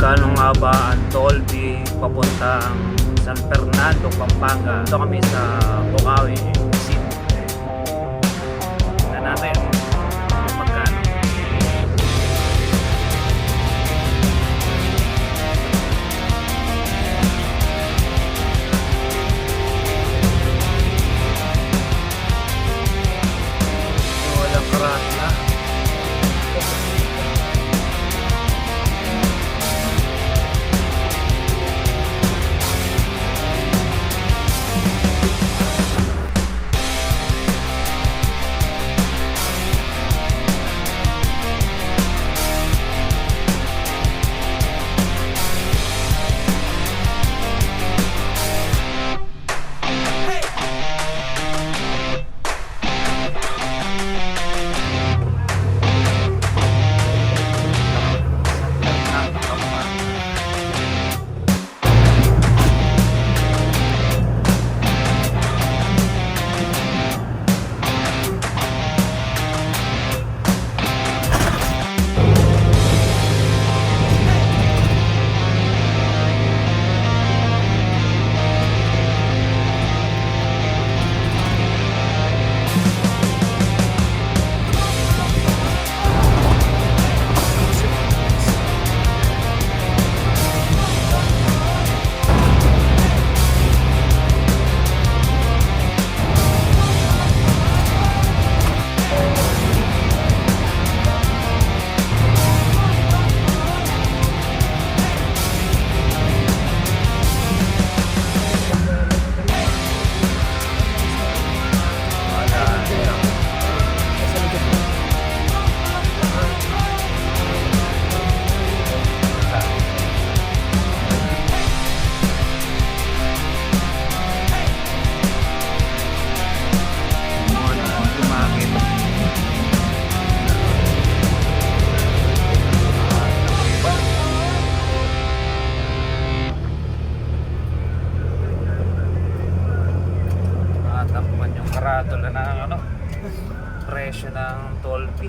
magkano nga ba ang toll fee papuntang San Fernando, Pampanga. Ito kami sa Bukawi City. Tingnan natin kung magkano. Walang karat na. Takpan yung karatula ng ano, presyo ng toll fee.